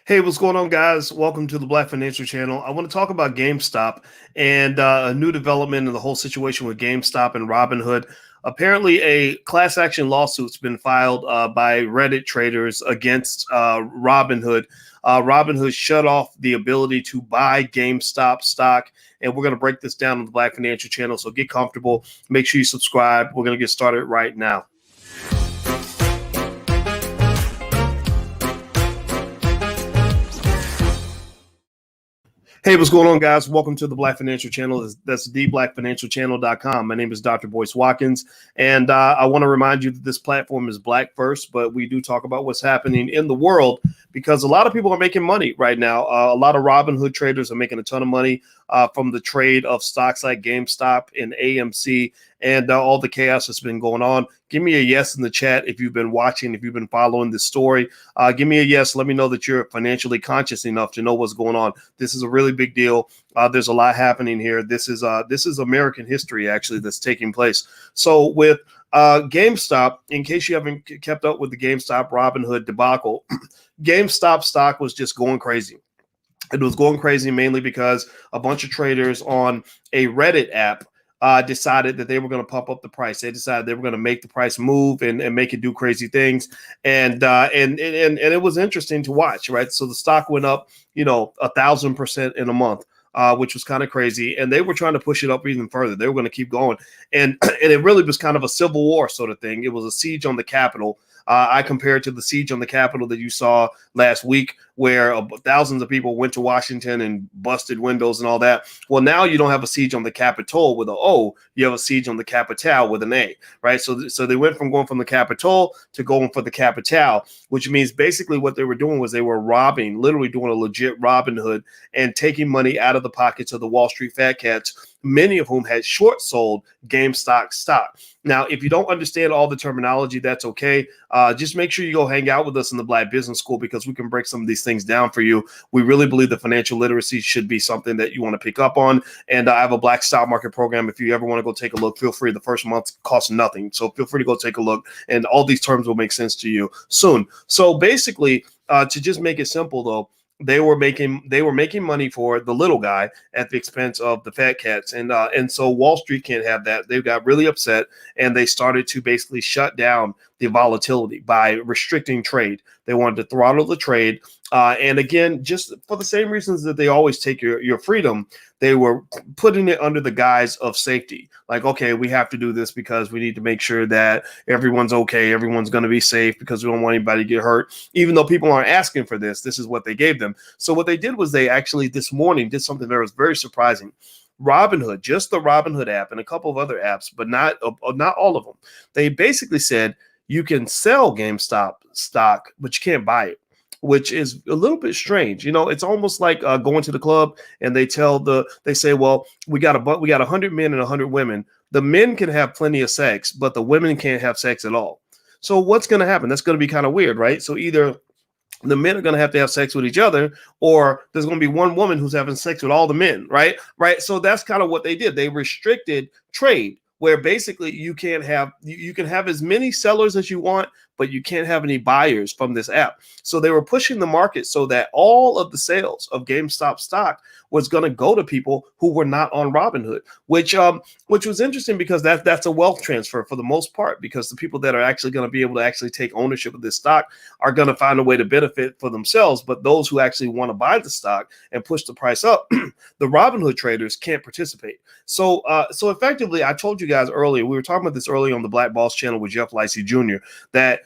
Hey, what's going on, guys? Welcome to the Black Financial Channel. I want to talk about GameStop and a new development in the whole situation with GameStop and Robinhood. Apparently, a class action lawsuit's been filed by Reddit traders against Robinhood. Robinhood shut off the ability to buy GameStop stock, and we're going to break this down on the Black Financial Channel. So get comfortable. Make sure you subscribe. We're going to get started right now. Hey, what's going on, guys? Welcome to the Black Financial Channel. That's theblackfinancialchannel.com. My name is Dr. Boyce Watkins, and I want to remind you that this platform is Black first, but we do talk about what's happening in the world because a lot of people are making money right now. A lot of Robinhood traders are making a ton of money from the trade of stocks like GameStop and AMC and all the chaos that's been going on. Give me a yes in the chat if you've been watching, if you've been following this story. Give me a yes. Let me know that you're financially conscious enough to know what's going on. This is a really big deal. There's a lot happening here. This is American history, actually, that's taking place. So with GameStop, in case you haven't kept up with the GameStop Robinhood debacle, GameStop stock was just going crazy. It was going crazy mainly because a bunch of traders on a Reddit app decided that they were going to pump up the price. They decided they were going to make the price move and make it do crazy things. And it was interesting to watch, right? So the stock went up, 1,000% in a month. Which was kind of crazy. And they were trying to push it up even further. They were going to keep going. And it really was kind of a civil war sort of thing. It was a siege on the Capitol. I compare it to the siege on the Capitol that you saw last week, where thousands of people went to Washington and busted windows and all that. Well, now you don't have a siege on the Capitol with an O. You have a siege on the Capital with an A, right? So they went from going from the Capitol to going for the Capital, which means basically what they were doing was they were robbing, literally doing a legit Robin Hood and taking money out of the pockets of the Wall Street fat cats, many of whom had short sold GameStop stock. Now, if you don't understand all the terminology, that's okay. Just make sure you go hang out with us in the Black Business School because we can break some of these things down for you. We really believe that financial literacy should be something that you want to pick up on. And I have a Black stock market program. If you ever want to go take a look, feel free. The first month costs nothing. So feel free to go take a look. And all these terms will make sense to you soon. So basically, to just make it simple, though, they were making money for the little guy at the expense of the fat cats, and so Wall Street can't have that. They got really upset and they started to basically shut down the volatility by restricting trade. They wanted to throttle the trade, and again, just for the same reasons that they always take your freedom, they were putting it under the guise of safety. Like, okay, we have to do this because we need to make sure that everyone's okay, everyone's going to be safe because we don't want anybody to get hurt. Even though people aren't asking for this, this is what they gave them. So what they did was they actually this morning did something that was very surprising. Robinhood, just the Robinhood app and a couple of other apps, but not all of them. They basically said you can sell GameStop stock, but you can't buy it, which is a little bit strange. It's almost like going to the club and they say, well, we got 100 men and 100 women. The men can have plenty of sex, but the women can't have sex at all. So what's going to happen? That's going to be kind of weird, right? So either the men are going to have sex with each other, or there's going to be one woman who's having sex with all the men, right? So that's kind of what they did. They restricted trade, where basically you can have as many sellers as you want, but you can't have any buyers from this app. So they were pushing the market so that all of the sales of GameStop stock was going to go to people who were not on Robinhood, which was interesting because that's a wealth transfer for the most part, because the people that are actually going to be able to actually take ownership of this stock are going to find a way to benefit for themselves. But those who actually want to buy the stock and push the price up, the Robinhood traders can't participate. So effectively, I told you guys earlier, we were talking about this earlier on the Black Boss channel with Jeff Licey Jr., that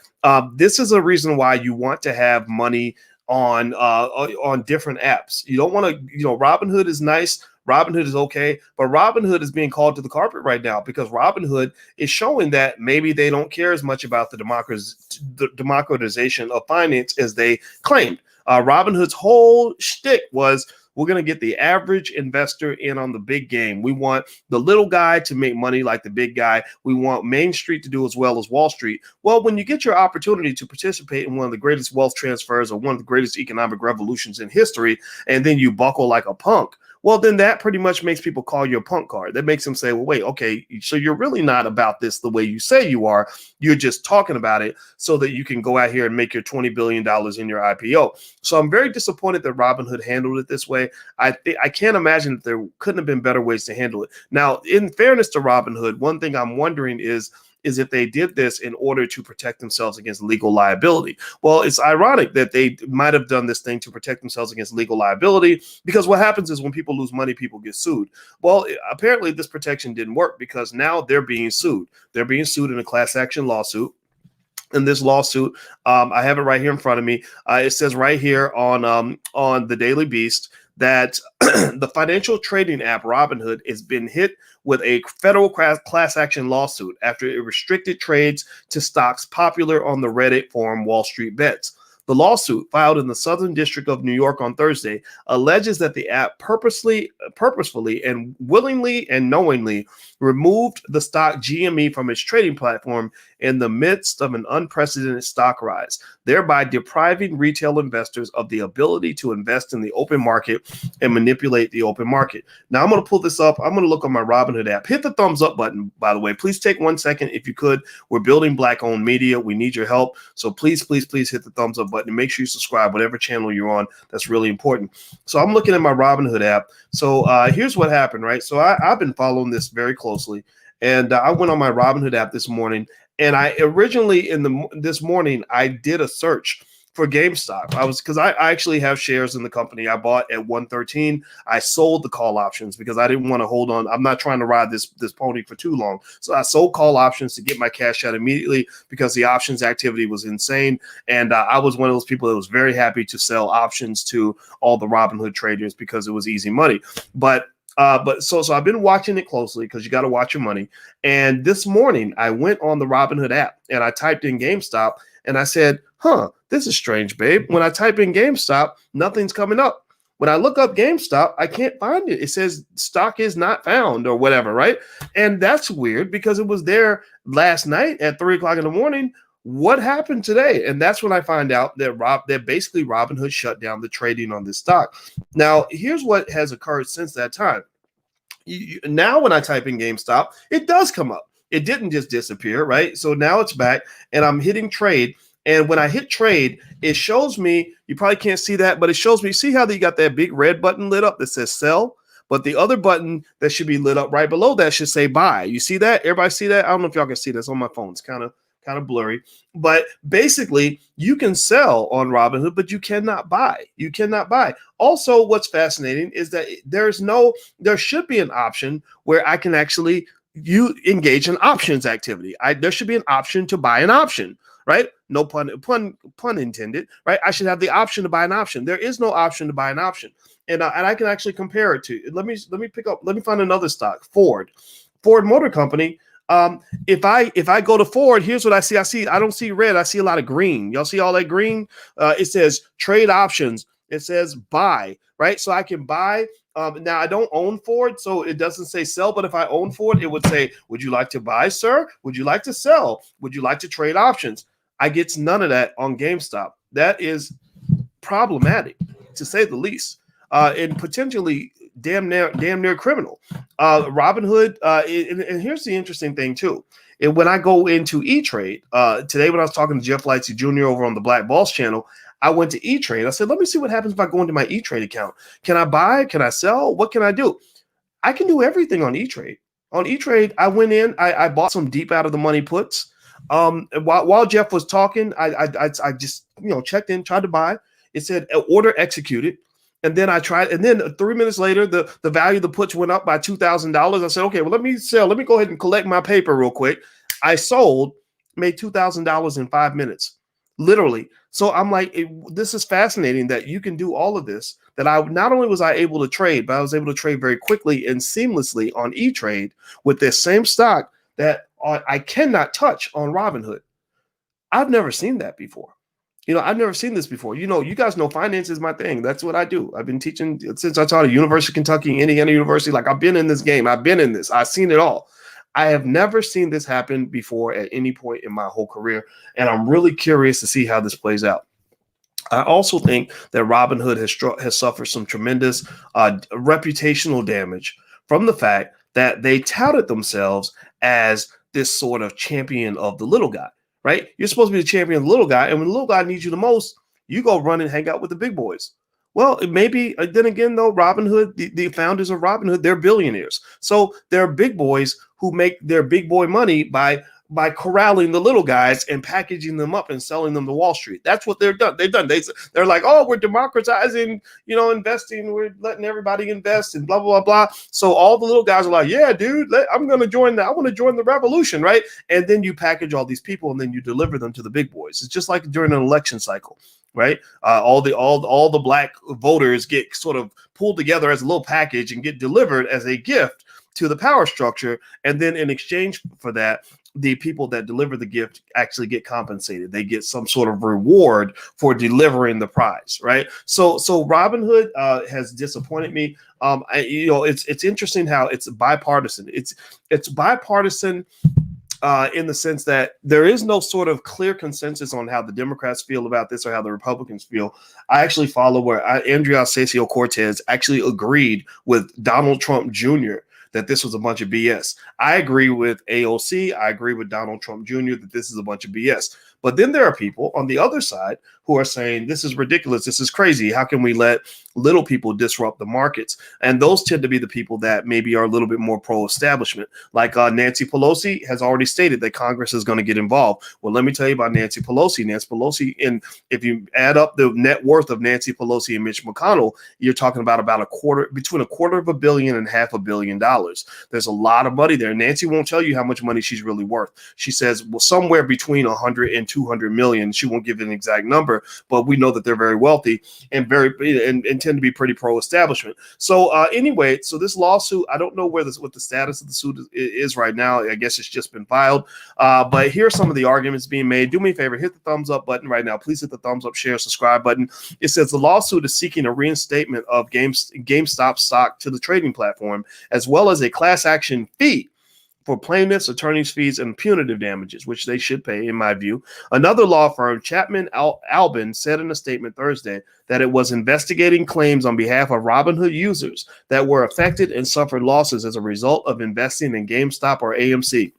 this is a reason why you want to have money on different apps. You don't want to, Robinhood is nice. Robinhood is okay, but Robinhood is being called to the carpet right now because Robinhood is showing that maybe they don't care as much about the democratization of finance as they claimed. Robinhood's whole shtick was, we're going to get the average investor in on the big game. We want the little guy to make money like the big guy. We want Main Street to do as well as Wall Street. Well, when you get your opportunity to participate in one of the greatest wealth transfers or one of the greatest economic revolutions in history, and then you buckle like a punk, well, then that pretty much makes people call you a punk card. That makes them say, well, wait, okay, so you're really not about this the way you say you are. You're just talking about it so that you can go out here and make your $20 billion in your IPO. So I'm very disappointed that Robinhood handled it this way. I can't imagine that there couldn't have been better ways to handle it. Now, in fairness to Robinhood, one thing I'm wondering is if they did this in order to protect themselves against legal liability. Well, it's ironic that they might have done this thing to protect themselves against legal liability, because what happens is when people lose money, people get sued. Well, apparently this protection didn't work, because now they're being sued. They're being sued in a class action lawsuit. In this lawsuit, I have it right here in front of me. It says right here on the Daily Beast that the financial trading app Robinhood has been hit with a federal class action lawsuit after it restricted trades to stocks popular on the Reddit forum WallStreetBets. The lawsuit, filed in the Southern District of New York on Thursday, alleges that the app purposefully and willingly and knowingly removed the stock GME from its trading platform in the midst of an unprecedented stock rise, thereby depriving retail investors of the ability to invest in the open market and manipulate the open market. Now, I'm going to pull this up. I'm going to look on my Robinhood app. Hit the thumbs up button, by the way. Please take 1 second if you could. We're building Black-owned media. We need your help. So please, please, please hit the thumbs up button and make sure you subscribe, whatever channel you're on. That's really important. So I'm looking at my Robinhood app. So here's what happened, right? So I've been following this very closely. And I went on my Robinhood app this morning, and I originally this morning I did a search for GameStop. Because I actually have shares in the company. I bought at 113. I sold the call options because I didn't want to hold on. I'm not trying to ride this pony for too long. So I sold call options to get my cash out immediately because the options activity was insane. And I was one of those people that was very happy to sell options to all the Robinhood traders because it was easy money. But so I've been watching it closely because you got to watch your money. And this morning I went on the Robinhood app and I typed in GameStop and I said, this is strange, babe. When I type in GameStop, nothing's coming up. When I look up GameStop, I can't find it. It says stock is not found or whatever, right? And that's weird because it was there last night at 3 o'clock in the morning. What happened today? And that's when I find out that basically Robinhood shut down the trading on this stock. Now, here's what has occurred since that time. Now, when I type in GameStop, it does come up. It didn't just disappear, right? So now it's back, and I'm hitting trade. And when I hit trade, it shows me, you probably can't see that, but it shows me, see how you got that big red button lit up that says sell? But the other button that should be lit up right below that should say buy. You see that? Everybody see that? I don't know if y'all can see this on my phone. It's kind of blurry. But basically, you can sell on Robinhood, but you cannot buy. You cannot buy. Also, what's fascinating is that there should be an option where I can actually engage in options activity. There should be an option to buy an option. Right? No pun intended, right? I should have the option to buy an option. There is no option to buy an option. And I can actually compare it to, let me find another stock, Ford Motor Company. If I go to Ford, here's what I see. I don't see red. I see a lot of green. Y'all see all that green? It says trade options. It says buy, right? So I can buy. Now, I don't own Ford, so it doesn't say sell. But if I own Ford, it would say, would you like to buy, sir? Would you like to sell? Would you like to trade options? I get none of that on GameStop. That is problematic, to say the least, and potentially damn near criminal. Robinhood, and here's the interesting thing too. And when I go into E-Trade, today when I was talking to Jeff Lightsey Jr. over on the Black Boss channel, I went to E-Trade. I said, let me see what happens if I go into my E-Trade account. Can I buy? Can I sell? What can I do? I can do everything on E-Trade. On E-Trade, I went in, I bought some deep out of the money puts. While Jeff was talking, I just checked in, tried to buy. It said order executed. And then I tried, and then 3 minutes later, the value of the puts went up by $2,000. I said, okay, well, let me sell. Let me go ahead and collect my paper real quick. I sold, made $2,000 in 5 minutes, literally. So I'm like, this is fascinating that you can do all of this. That not only was I able to trade, but I was able to trade very quickly and seamlessly on E-Trade with this same stock that I cannot touch on Robinhood. I've never seen that before. I've never seen this before. You guys know finance is my thing. That's what I do. I've been teaching since I taught at University of Kentucky, Indiana University. Like, I've been in this game. I've been in this. I've seen it all. I have never seen this happen before at any point in my whole career. And I'm really curious to see how this plays out. I also think that Robinhood has suffered some tremendous reputational damage from the fact that they touted themselves as this sort of champion of the little guy, right? You're supposed to be the champion of the little guy, and when the little guy needs you the most, you go run and hang out with the big boys. Well, it maybe then again, though, Robinhood, the founders of Robinhood, they're billionaires. So they're big boys who make their big boy money by corralling the little guys and packaging them up and selling them to Wall Street. That's what they've done. They're like, oh, we're democratizing, investing. We're letting everybody invest and blah, blah, blah, blah. So all the little guys are like, yeah, dude, I'm going to join I want to join the revolution, right? And then you package all these people and then you deliver them to the big boys. It's just like during an election cycle. Right, all the black voters get sort of pulled together as a little package and get delivered as a gift to the power structure, and then in exchange for that, the people that deliver the gift actually get compensated. They get some sort of reward for delivering the prize, right? So Robinhood has disappointed me. It's interesting how it's bipartisan. It's bipartisan. In the sense that there is no sort of clear consensus on how the Democrats feel about this or how the Republicans feel. I actually follow where Andrea Ocasio-Cortez actually agreed with Donald Trump Jr. that this was a bunch of BS. I agree with AOC. I agree with Donald Trump Jr. that this is a bunch of BS. But then there are people on the other side who are saying, this is ridiculous. This is crazy. How can we let little people disrupt the markets? And those tend to be the people that maybe are a little bit more pro-establishment. Like Nancy Pelosi has already stated that Congress is going to get involved. Well, let me tell you about Nancy Pelosi. Nancy Pelosi, if you add up the net worth of Nancy Pelosi and Mitch McConnell, you're talking about between $250 million and $500 million. There's a lot of money there. Nancy won't tell you how much money she's really worth. She says, well, somewhere between 100 and 200 million. She won't give an exact number, but we know that they're very wealthy and tend to be pretty pro-establishment. So anyway, so this lawsuit, I don't know what the status of the suit is right now. I guess it's just been filed. But here are some of the arguments being made. Do me a favor, hit the thumbs up button right now. Please hit the thumbs up, share, subscribe button. It says the lawsuit is seeking a reinstatement of GameStop stock to the trading platform, as well as a class action fee for plaintiffs, attorneys' fees, and punitive damages, which they should pay, in my view. Another law firm, Chapman Albin, said in a statement Thursday that it was investigating claims on behalf of Robinhood users that were affected and suffered losses as a result of investing in GameStop or AMC.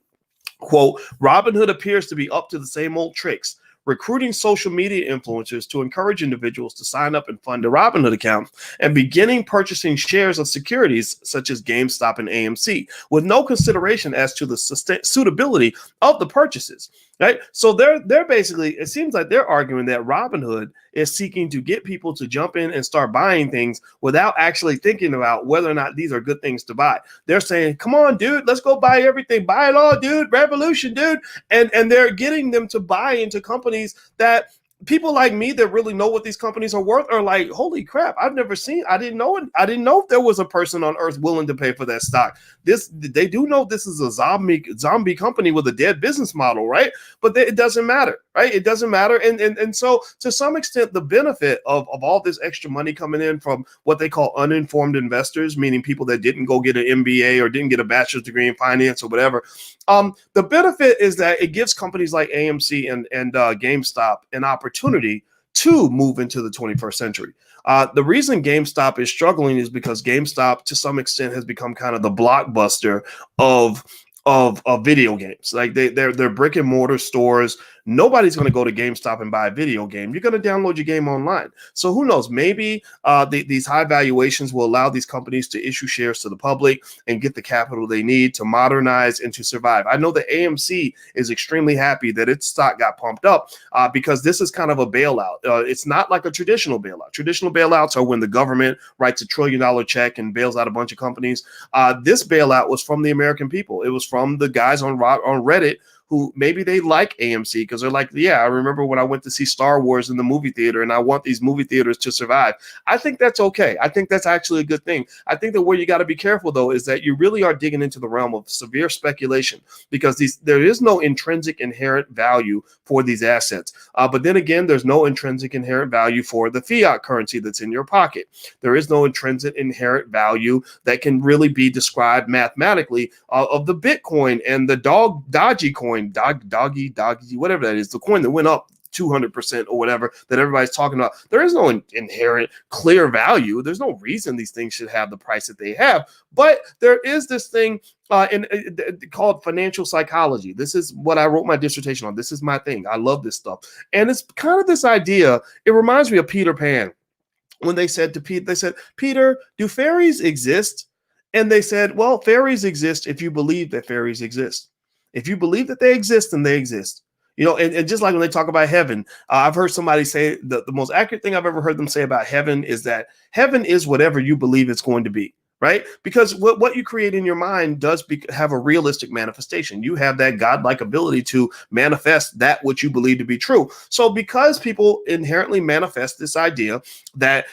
Quote, Robinhood appears to be up to the same old tricks, recruiting social media influencers to encourage individuals to sign up and fund a Robinhood account, and beginning purchasing shares of securities such as GameStop and AMC with no consideration as to the suitability of the purchases. Right. So they're basically, it seems like they're arguing that Robinhood is seeking to get people to jump in and start buying things without actually thinking about whether or not these are good things to buy. They're saying, come on, dude, let's go buy everything. Buy it all, dude. Revolution, dude. And they're getting them to buy into companies that people like me that really know what these companies are worth are like, holy crap, I didn't know if there was a person on earth willing to pay for that stock. They do know this is a zombie company with a dead business model, right? But it doesn't matter, right? It doesn't matter. And so to some extent, the benefit of all this extra money coming in from what they call uninformed investors, meaning people that didn't go get an MBA or didn't get a bachelor's degree in finance or whatever. The benefit is that it gives companies like AMC and GameStop an opportunity to move into the 21st century. The reason GameStop is struggling is because GameStop, to some extent, has become kind of the Blockbuster of video games. Like they're brick and mortar stores. Nobody's going to go to GameStop and buy a video game. You're going to download your game online. So who knows? Maybe these high valuations will allow these companies to issue shares to the public and get the capital they need to modernize and to survive. I know that AMC is extremely happy that its stock got pumped up because this is kind of a bailout. It's not like a traditional bailout. Traditional bailouts are when the government writes $1 trillion check and bails out a bunch of companies. This bailout was from the American people. It was from the guys on Reddit who maybe they like AMC because they're like, yeah, I remember when I went to see Star Wars in the movie theater and I want these movie theaters to survive. I think that's okay. I think that's actually a good thing. I think that where you got to be careful, though, is that you really are digging into the realm of severe speculation because there is no intrinsic inherent value for these assets. But then again, there's no intrinsic inherent value for the fiat currency that's in your pocket. There is no intrinsic inherent value that can really be described mathematically of the Bitcoin and the doggy coin, doggy, whatever that is, the coin that went up 200% or whatever that everybody's talking about. There is no inherent clear value. There's no reason these things should have the price that they have. But there is this thing called financial psychology. This is what I wrote my dissertation on. This is my thing. I love this stuff. And it's kind of this idea. It reminds me of Peter Pan. When they said to Pete, they said, Peter, do fairies exist? And they said, well, fairies exist if you believe that fairies exist. If you believe that they exist, then they exist. You know, and just like when they talk about heaven, I've heard somebody say the most accurate thing I've ever heard them say about heaven is that heaven is whatever you believe it's going to be. Right? Because what you create in your mind does have a realistic manifestation. You have that godlike ability to manifest that which you believe to be true. So because people inherently manifest this idea that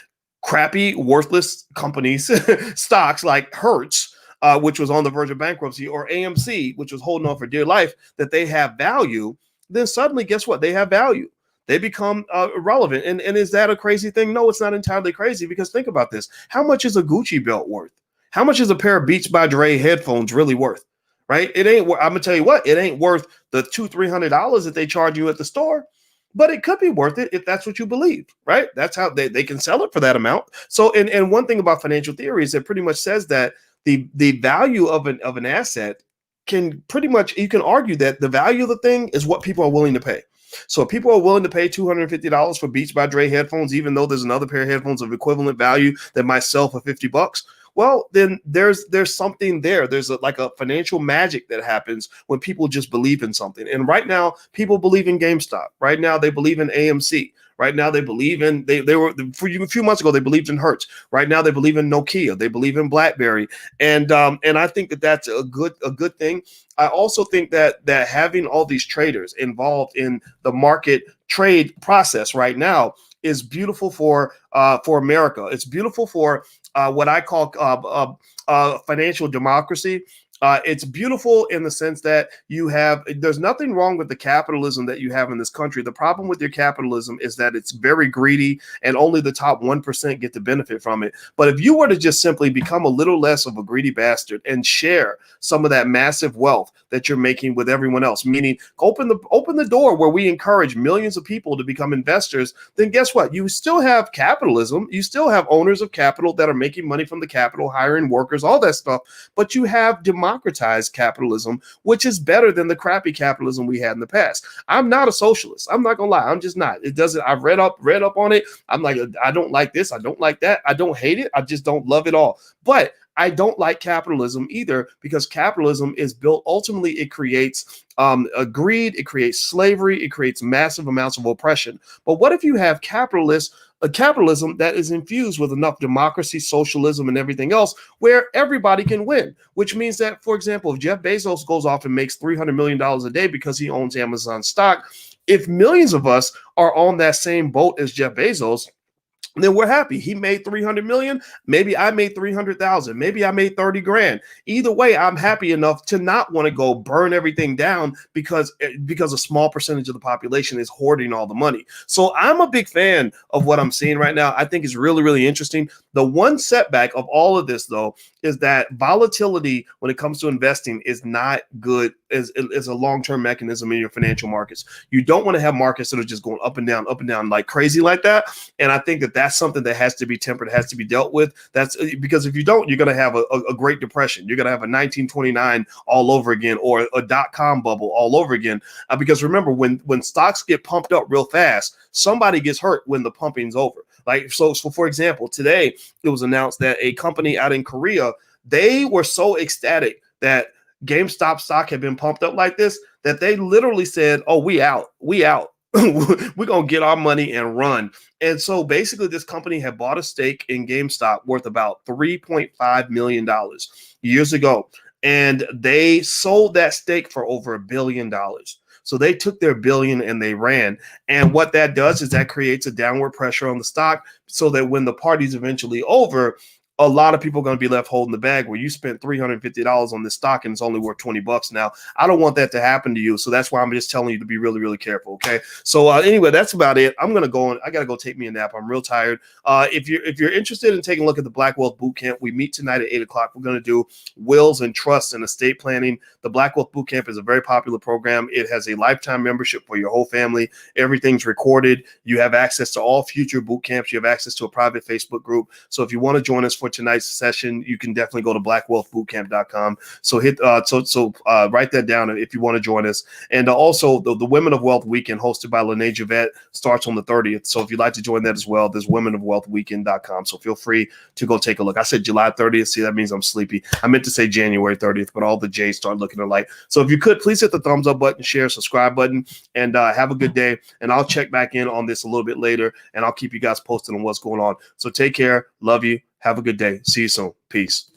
crappy, worthless companies, stocks like Hertz, which was on the verge of bankruptcy, or AMC, which was holding on for dear life, that they have value, then suddenly, guess what? They have value. They become irrelevant. And is that a crazy thing? No, it's not entirely crazy, because think about this. How much is a Gucci belt worth? How much is a pair of Beats by Dre headphones really worth? Right? It ain't. I'm gonna tell you what. It ain't worth the $200-300 that they charge you at the store, but it could be worth it if that's what you believe. Right? That's how they can sell it for that amount. So, and one thing about financial theory is it pretty much says that the value of an asset can pretty much, you can argue that the value of the thing is what people are willing to pay. So if people are willing to pay $250 for Beats by Dre headphones, even though there's another pair of headphones of equivalent value that might sell for $50, well, then there's something there. There's like a financial magic that happens when people just believe in something. And right now, people believe in GameStop. Right now, they believe in AMC. Right now, they believe in they were for a few months ago, they believed in Hertz. Right now, they believe in Nokia. They believe in BlackBerry, and I think that that's a good thing. I also think that having all these traders involved in the market trade process right now is beautiful for America. It's beautiful for what I call financial democracy. It's beautiful in the sense that there's nothing wrong with the capitalism that you have in this country. The problem with your capitalism is that it's very greedy and only the top 1% get to benefit from it. But if you were to just simply become a little less of a greedy bastard and share some of that massive wealth that you're making with everyone else, meaning open the door where we encourage millions of people to become investors, then guess what? You still have capitalism. You still have owners of capital that are making money from the capital, hiring workers, all that stuff. But you have democratized capitalism, which is better than the crappy capitalism we had in the past. I'm not a socialist. I'm not gonna lie. I'm just not. It doesn't. I've read up on it. I'm like, I don't like this. I don't like that. I don't hate it. I just don't love it all. But I don't like capitalism either, because capitalism is built, ultimately it creates greed, it creates slavery, it creates massive amounts of oppression. But what if you have a capitalism that is infused with enough democracy, socialism, and everything else where everybody can win? Which means that, for example, if Jeff Bezos goes off and makes $300 million a day because he owns Amazon stock, if millions of us are on that same boat as Jeff Bezos, then we're happy. He made 300 million. Maybe I made 300,000. Maybe I made 30 grand. Either way, I'm happy enough to not want to go burn everything down because a small percentage of the population is hoarding all the money. So I'm a big fan of what I'm seeing right now. I think it's really, really interesting. The one setback of all of this, though, is that volatility when it comes to investing is not good as a long-term mechanism in your financial markets. You don't want to have markets that are just going up and down like crazy like that. And I think that that's something that has to be tempered, has to be dealt with. That's because if you don't, you're going to have a Great Depression. You're going to have a 1929 all over again, or a dot-com bubble all over again. Because remember, when stocks get pumped up real fast, somebody gets hurt when the pumping's over. Like, so for example, today it was announced that a company out in Korea, they were so ecstatic that GameStop stock had been pumped up like this that they literally said, "Oh, we out. We're going to get our money and run." And so basically this company had bought a stake in GameStop worth about $3.5 million years ago. And they sold that stake for over $1 billion. So they took their billion and they ran. And what that does is that creates a downward pressure on the stock so that when the party's eventually over, a lot of people are going to be left holding the bag where you spent $350 on this stock and it's only worth $20 now. I don't want that to happen to you. So that's why I'm just telling you to be really, really careful. Okay. So anyway, that's about it. I'm going to go on. I got to go take me a nap. I'm real tired. If you're interested in taking a look at the Black Wealth Bootcamp, we meet tonight at 8:00. We're going to do wills and trusts and estate planning. The Black Wealth Bootcamp is a very popular program. It has a lifetime membership for your whole family. Everything's recorded. You have access to all future boot camps. You have access to a private Facebook group. So if you want to join us for tonight's session, you can definitely go to blackwealthbootcamp.com. So write that down if you want to join us. And also the Women of Wealth Weekend hosted by Lene Javette starts on the 30th. So if you'd like to join that as well, there's womenofwealthweekend.com. So feel free to go take a look. I said July 30th. See, that means I'm sleepy. I meant to say January 30th, but all the J's start looking alike. So if you could, please hit the thumbs up button, share, subscribe button, and have a good day. And I'll check back in on this a little bit later, and I'll keep you guys posted on what's going on. So take care. Love you. Have a good day. See you soon. Peace.